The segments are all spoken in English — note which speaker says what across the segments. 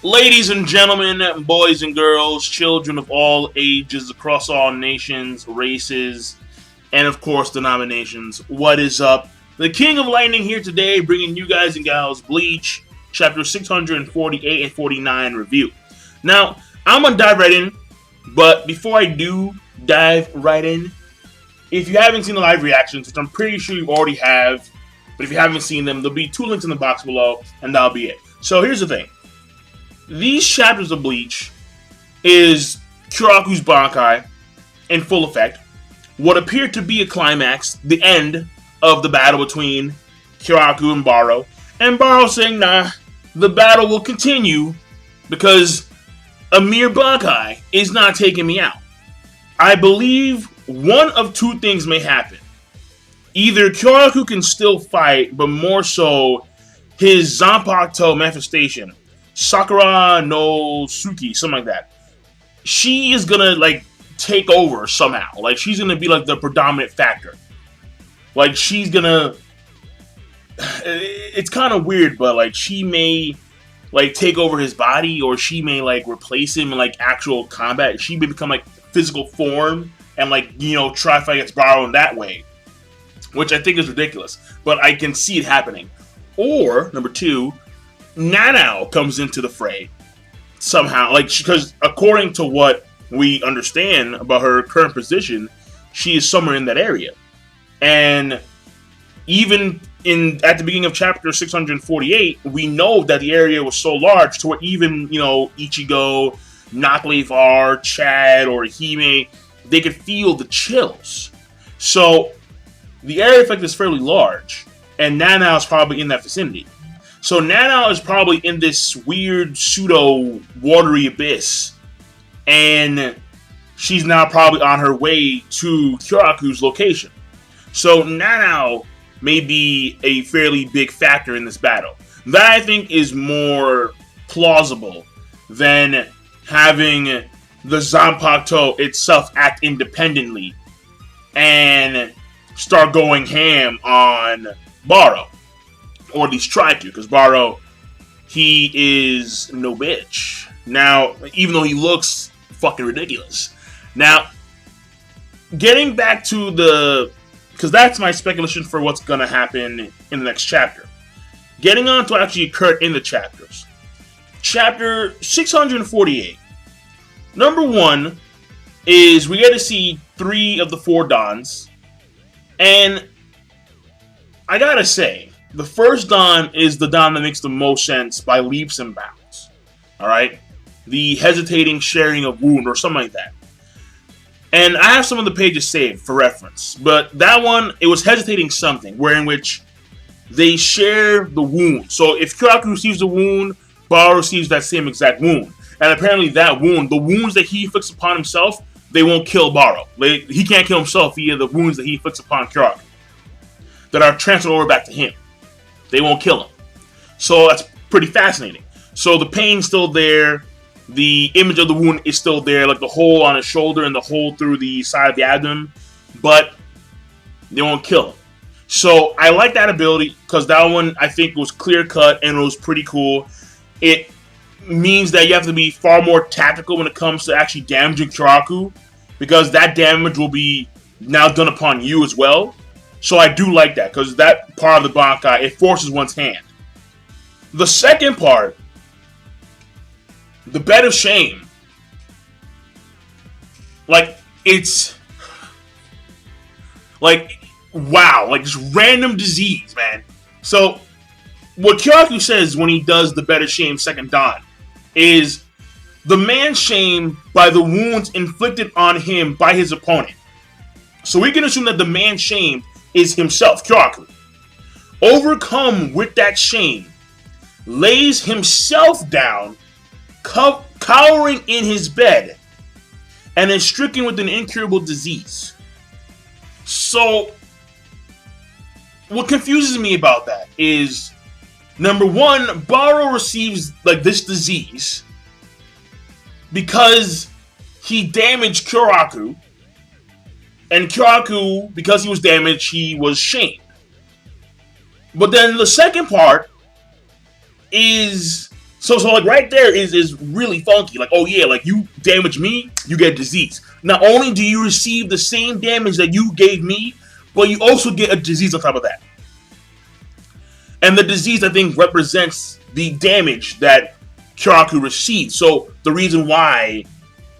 Speaker 1: Ladies and gentlemen, boys and girls, children of all ages across all nations, races, and of course denominations, what is up? The King of Lightning here today, bringing you guys and gals Bleach, chapter 648 and 49 review. Now, I'm gonna dive right in, but before I do dive right in, if you haven't seen the live reactions, which I'm pretty sure you already have, but if you haven't seen them, there'll be 2 links in the box below, and that'll be it. So here's the thing. These chapters of Bleach is Kyoraku's Bankai in full effect. What appeared to be a climax, the end of the battle between Kyoraku and Baro. And Baro saying, nah, the battle will continue because a mere Bankai is not taking me out. I believe one of 2 things may happen. Either Kyoraku can still fight, but more so his Zanpakuto manifestation, Sakura no Suki, something like that. She is gonna take over somehow. She's gonna be the predominant factor. She's gonna. It's kind of weird, but she may take over his body, or she may replace him in actual combat. She may become physical form and try to fight against Baro in that way, which I think is ridiculous. But I can see it happening. Or number 2. Nanao comes into the fray somehow, because according to what we understand about her current position, she is somewhere in that area. And even at the beginning of chapter 648, we know that the area was so large to where even, Ichigo, Knockleaf R, Chad, or Hime, they could feel the chills. So the area effect is fairly large, and Nanao is probably in that vicinity. So Nanao is probably in this weird pseudo watery abyss, and she's now probably on her way to Kyoraku's location. So Nanao may be a fairly big factor in this battle. That I think is more plausible than having the Zanpakuto itself act independently and start going ham on Baro. Or at least try to, because Baro, he is no bitch. Now, even though he looks fucking ridiculous. Now, getting back to because that's my speculation for what's going to happen in the next chapter. Getting on to what actually occurred in the chapters. Chapter 648. Number 1 is we get to see 3 of the 4 Dons. And I gotta say, the first Don is the Don that makes the most sense by leaps and bounds. Alright? The hesitating sharing of wound or something like that. And I have some of the pages saved for reference. But that one, it was hesitating something, wherein which they share the wound. So if Kyoraku receives a wound, Baro receives that same exact wound. And apparently that wound, the wounds that he inflicts upon himself, they won't kill Baro. He can't kill himself via the wounds that he inflicts upon Kyoraku that are transferred over back to him. They won't kill him. So that's pretty fascinating. So the pain's still there. The image of the wound is still there. The hole on his shoulder and the hole through the side of the abdomen. But they won't kill him. So I like that ability because that one I think was clear cut and it was pretty cool. It means that you have to be far more tactical when it comes to actually damaging Kyoraku. Because that damage will be now done upon you as well. So I do like that, because that part of the Bankai, it forces one's hand. The second part, the bed of shame, it's, wow, just random disease, man. So, what Kyoraku says when he does the bed of shame second Don is the man shamed by the wounds inflicted on him by his opponent. So we can assume that the man shamed is himself, Kyoraku. Overcome with that shame, lays himself down, cowering in his bed, and is stricken with an incurable disease. So, what confuses me about that is, number 1, Baro receives this disease because he damaged Kyoraku. And Kyoraku, because he was damaged, he was shamed. But then the second part is So like right there is really funky. Like, oh yeah, like you damage me, you get disease. Not only do you receive the same damage that you gave me, but you also get a disease on top of that. And the disease, I think, represents the damage that Kyoraku received. So the reason why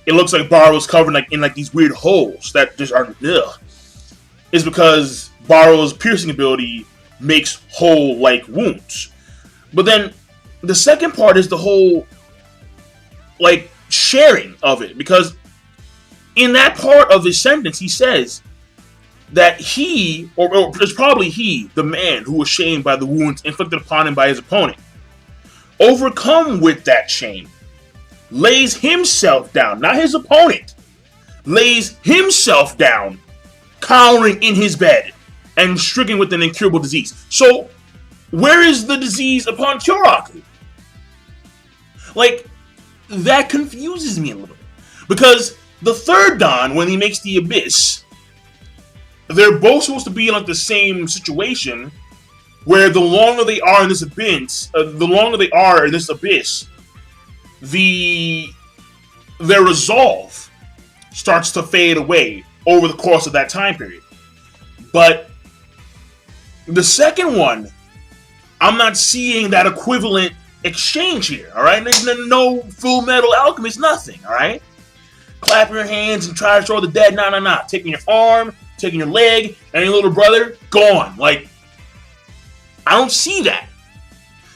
Speaker 1: it looks like Baro's covered in these weird holes that just are is because Baro's piercing ability makes whole like wounds. But then the second part is the whole like sharing of it, because in that part of his sentence he says that he, or it's probably he, the man who was shamed by the wounds inflicted upon him by his opponent, overcome with that shame, lays himself down, not his opponent, lays himself down, cowering in his bed and stricken with an incurable disease. So, where is the disease upon Kyoraku? Like, that confuses me a little. Because the third Dan, when he makes the Abyss, they're both supposed to be in like the same situation, where the longer they are in this abyss, their resolve starts to fade away over the course of that time period. But the second one, I'm not seeing that equivalent exchange here, alright? There's no Full Metal Alchemist, nothing, alright? Clap your hands and try to show the dead, nah. Taking your arm, taking your leg, and your little brother, gone. Like, I don't see that.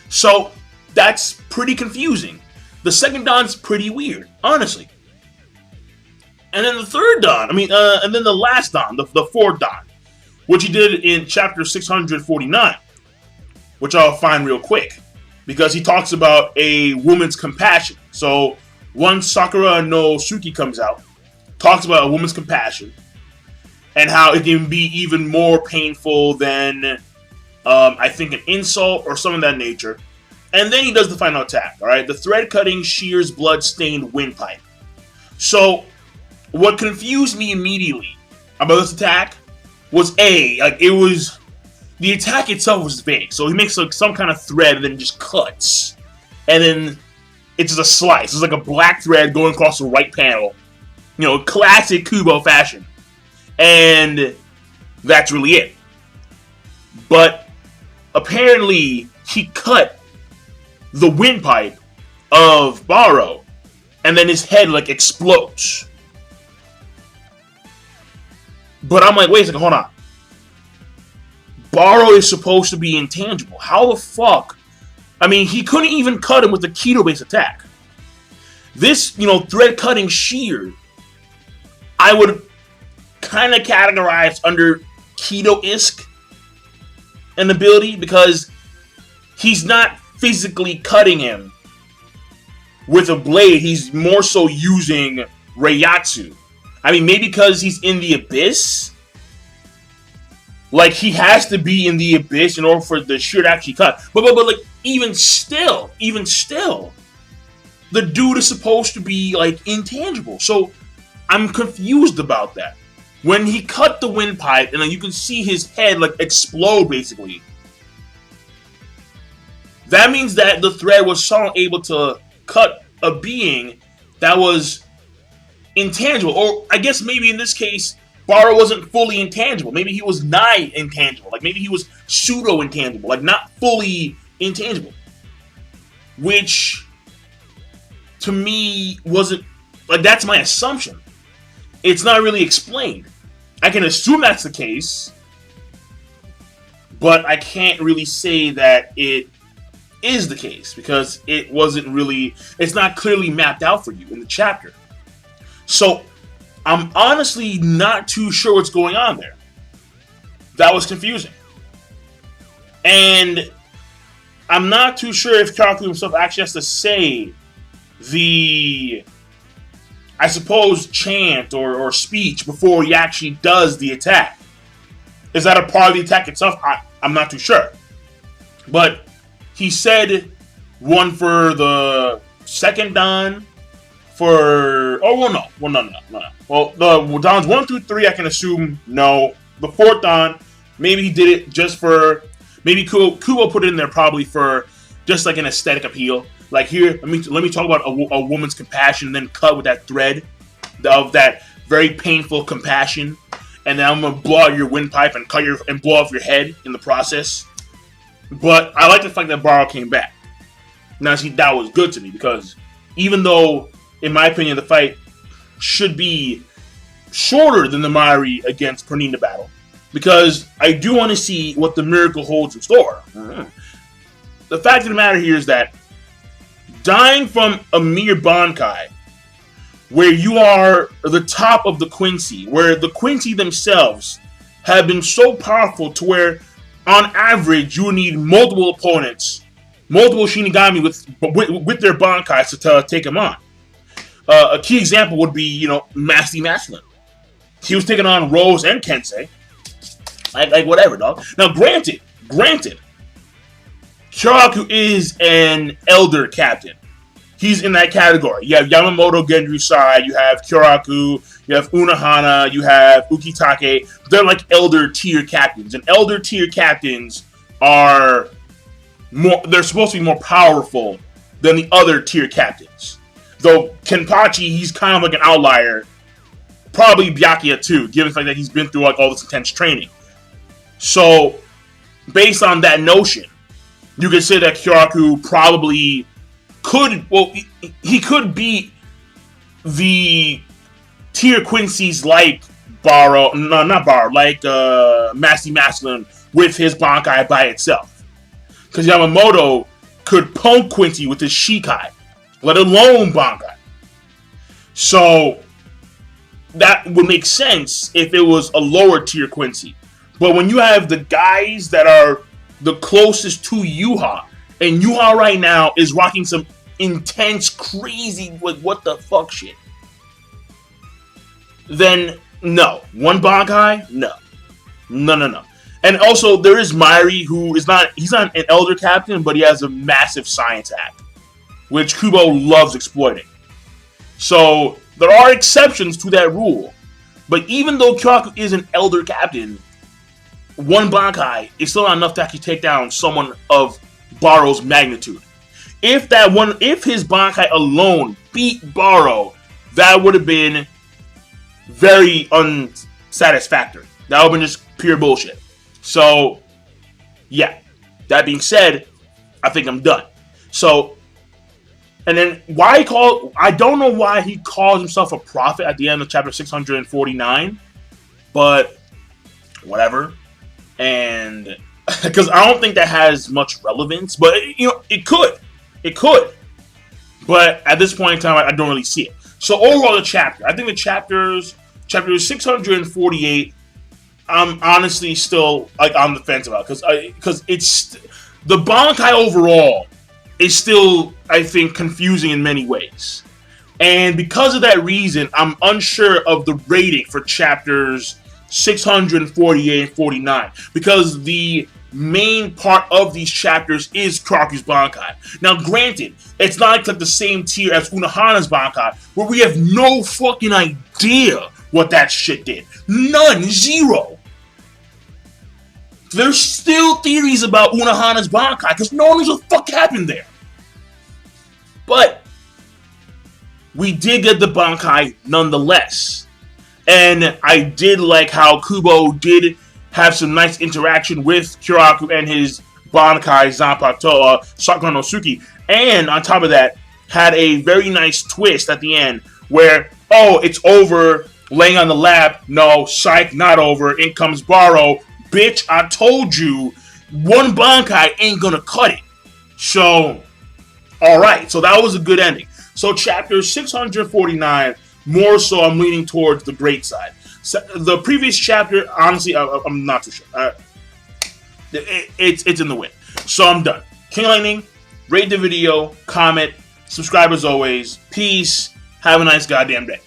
Speaker 1: So, that's pretty confusing. The second Dan's pretty weird, honestly. And then the third Dan, and then the last Dan, the fourth Dan, which he did in chapter 649, which I'll find real quick, because he talks about a woman's compassion. So, once Sakura no Suki comes out, talks about a woman's compassion, and how it can be even more painful than, I think, an insult or something of that nature. And then he does the final attack, alright? The thread-cutting, shears, blood-stained windpipe. So, what confused me immediately about this attack was the attack itself was vague. So he makes like some kind of thread and then just cuts. And then it's just a slice. It's like a black thread going across the right panel. Classic Kubo fashion. And that's really it. But apparently he cut the windpipe of Baro, and then his head like explodes. But I'm like, wait a second, hold on. Baro is supposed to be intangible. How the fuck? He couldn't even cut him with the Keto-based attack. This, thread-cutting shear, I would kind of categorize under Keto-esque an ability, because he's not physically cutting him with a blade. He's more so using Reiatsu. Maybe because he's in the Abyss. Like, he has to be in the Abyss in order for the shear to actually cut. But like, even still, the dude is supposed to be, like, intangible. So, I'm confused about that. When he cut the windpipe, and then you can see his head, like, explode, basically. That means that the thread was somehow able to cut a being that was intangible. Or, I guess maybe in this case, Baro wasn't fully intangible. Maybe he was nigh intangible. Like, maybe he was pseudo-intangible. Like, not fully intangible. Which, to me, wasn't... Like, that's my assumption. It's not really explained. I can assume that's the case, but I can't really say that it is the case, because it wasn't really... It's not clearly mapped out for you in the chapter. So, I'm honestly not too sure what's going on there. That was confusing. And I'm not too sure if Kyoraku himself actually has to say the, I suppose, chant or speech before he actually does the attack. Is that a part of the attack itself? I'm not too sure. But he said one for the second Dan, for... Oh, well, no. Well, the Dans 1 through 3, I can assume no. The fourth Dan, maybe he did it just for... Maybe Kubo put it in there probably for just like an aesthetic appeal. Like here, let me talk about a woman's compassion, and then cut with that thread of that very painful compassion, and then I'm gonna blow out your windpipe and blow off your head in the process. But I like the fact that Barrow came back. Now, see, that was good to me because even though, in my opinion, the fight should be shorter than the Mairi against Pernina battle, because I do want to see what the Miracle holds in store. The fact of the matter here is that dying from a mere Bankai, where you are the top of the Quincy, where the Quincy themselves have been so powerful to where, on average, you need multiple opponents, multiple Shinigami with their Bankais to take him on. A key example would be, Masty Masculine. He was taking on Rose and Kensei. Like whatever, dog. Now, granted, Kyoraku is an elder captain. He's in that category. You have Yamamoto Gendrusai, you have Kyoraku, you have Unohana, you have Ukitake. They're like elder tier captains. And elder tier captains are they're supposed to be more powerful than the other tier captains. Though Kenpachi, he's kind of like an outlier. Probably Byakuya too, given the fact that he's been through like all this intense training. So, based on that notion, you could say that Kyoraku probably he could beat the tier Quincy's like Masty Masculine with his Bankai by itself. Because Yamamoto could punk Quincy with his Shikai, let alone Bankai. So, that would make sense if it was a lower tier Quincy. But when you have the guys that are the closest to Yuha, and Yuha right now is rocking some intense, crazy, what the fuck shit, then no. One Bankai? No. No. And also, there is Mairi, who he's not an elder captain, but he has a massive science hack, which Kubo loves exploiting. So, there are exceptions to that rule. But even though Kyoraku is an elder captain, one Bankai is still not enough to actually take down someone of Barrow's magnitude. If his Bankai alone beat Barrow, that would have been very unsatisfactory. That would have been just pure bullshit. So, yeah. That being said, I think I'm done. So, and then I don't know why he calls himself a prophet at the end of chapter 649, but whatever. And because I don't think that has much relevance, but it could. But at this point in time, I don't really see it. So overall, the chapter, I think the chapter 648, I'm honestly still like on the fence about, because it's the Bankai overall is still, I think, confusing in many ways. And because of that reason, I'm unsure of the rating for chapters 648 and 49. Because the main part of these chapters is Kyoraku's Bankai. Now, granted, it's not like the same tier as Unohana's Bankai, where we have no fucking idea what that shit did. None. Zero. There's still theories about Unohana's Bankai, because no one knows what the fuck happened there. But we did get the Bankai nonetheless. And I did like how Kubo did have some nice interaction with Kyoraku and his Bankai Zanpakuto, Sakunosuke. And on top of that, had a very nice twist at the end where, it's over, laying on the lap. No, psych, not over. In comes Barrow. Bitch, I told you, one Bankai ain't gonna cut it. So, alright, so that was a good ending. So chapter 649, more so I'm leaning towards the great side. So the previous chapter, honestly, I'm not too sure. It's in the win. So I'm done. King Lightning, rate the video, comment, subscribe as always. Peace. Have a nice goddamn day.